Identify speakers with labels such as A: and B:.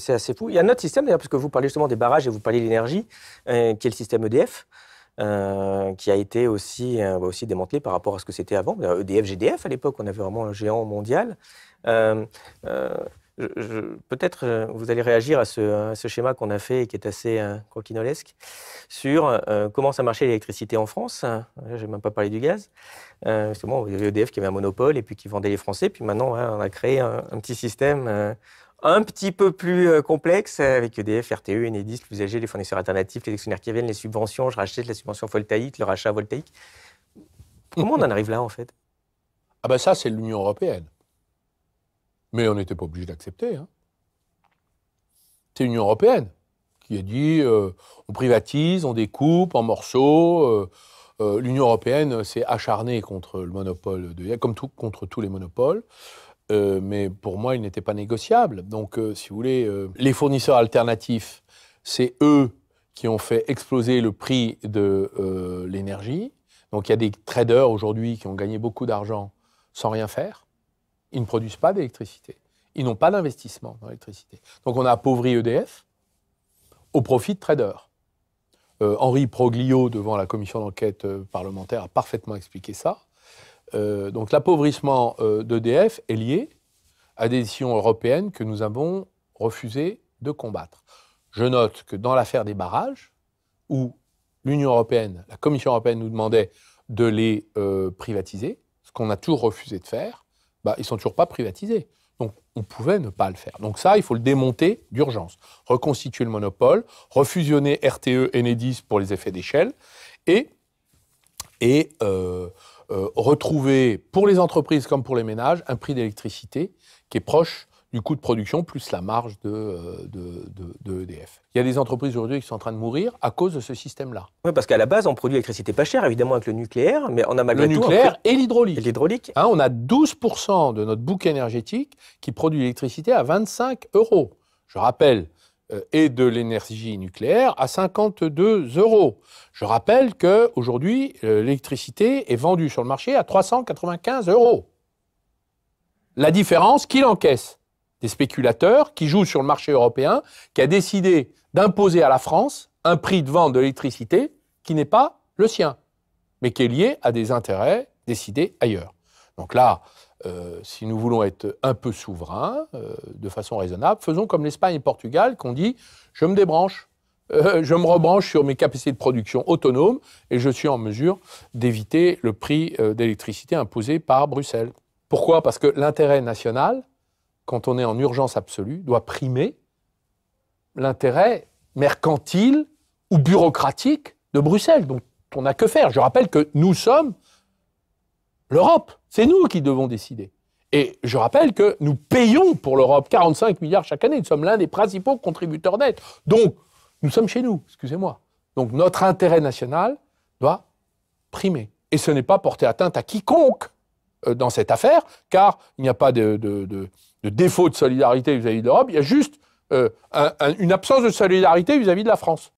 A: c'est assez fou. Il y a un autre système, d'ailleurs, parce que vous parlez justement des barrages et vous parlez de l'énergie, qui est le système EDF, qui a été aussi démantelé par rapport à ce que c'était avant. EDF, GDF, à l'époque, on avait vraiment un géant mondial. Peut-être vous allez réagir à ce schéma qu'on a fait et qui est assez croquinolesque sur comment ça marchait l'électricité en France. Je n'ai même pas parlé du gaz. Justement, il y avait EDF qui avait un monopole et puis qui vendait les Français. Puis maintenant, on a créé un petit système un petit peu plus complexe avec EDF, RTE, Enedis, l'usager, les fournisseurs alternatifs, les actionnaires qui viennent, les subventions. Je rachète la subvention voltaïque, le rachat voltaïque. Comment on en arrive là, en fait?
B: Ah ben ça, c'est l'Union européenne. Mais on n'était pas obligé d'accepter. Hein. C'est l'Union européenne qui a dit on privatise, on découpe en morceaux. L'Union européenne s'est acharnée contre le monopole de comme contre tous les monopoles. Mais pour moi, il n'était pas négociable. Donc, si vous voulez, les fournisseurs alternatifs, c'est eux qui ont fait exploser le prix de l'énergie. Donc, il y a des traders aujourd'hui qui ont gagné beaucoup d'argent sans rien faire. Ils ne produisent pas d'électricité. Ils n'ont pas d'investissement dans l'électricité. Donc, on a appauvri EDF au profit de traders. Henri Proglio, devant la commission d'enquête parlementaire, a parfaitement expliqué ça. Donc, l'appauvrissement d'EDF est lié à des décisions européennes que nous avons refusé de combattre. Je note que dans l'affaire des barrages, où l'Union européenne, la Commission européenne nous demandait de les privatiser, ce qu'on a toujours refusé de faire, ils ne sont toujours pas privatisés. Donc, on pouvait ne pas le faire. Donc ça, il faut le démonter d'urgence. Reconstituer le monopole, refusionner RTE, Enedis pour les effets d'échelle, et retrouver, pour les entreprises comme pour les ménages, un prix d'électricité qui est proche du coût de production, plus la marge de EDF. Il y a des entreprises aujourd'hui qui sont en train de mourir à cause de ce système-là.
A: Oui, parce qu'à la base, on produit l'électricité pas chère, évidemment, avec le nucléaire, mais on a malgré
B: tout... Le
A: tout...
B: nucléaire et l'hydraulique.
A: Et l'hydraulique.
B: Hein, on a 12% de notre bouquet énergétique qui produit l'électricité à 25 €. Je rappelle, et de l'énergie nucléaire à 52 €. Je rappelle qu'aujourd'hui, l'électricité est vendue sur le marché à 395 €. La différence, qui l'encaisse? Des spéculateurs qui jouent sur le marché européen, qui a décidé d'imposer à la France un prix de vente de l'électricité qui n'est pas le sien, mais qui est lié à des intérêts décidés ailleurs. Donc là, si nous voulons être un peu souverains, de façon raisonnable, faisons comme l'Espagne et le Portugal, qui ont dit « je me débranche, je me rebranche sur mes capacités de production autonomes et je suis en mesure d'éviter le prix d'électricité imposé par Bruxelles ». Pourquoi? Parce que l'intérêt national, quand on est en urgence absolue, doit primer l'intérêt mercantile ou bureaucratique de Bruxelles. Donc, on n'a que faire. Je rappelle que nous sommes l'Europe. C'est nous qui devons décider. Et je rappelle que nous payons pour l'Europe 45 milliards chaque année. Nous sommes l'un des principaux contributeurs nets. Donc, nous sommes chez nous, excusez-moi. Donc, notre intérêt national doit primer. Et ce n'est pas porter atteinte à quiconque dans cette affaire, car il n'y a pas de défaut de solidarité vis-à-vis de l'Europe, il y a juste une absence de solidarité vis-à-vis de la France.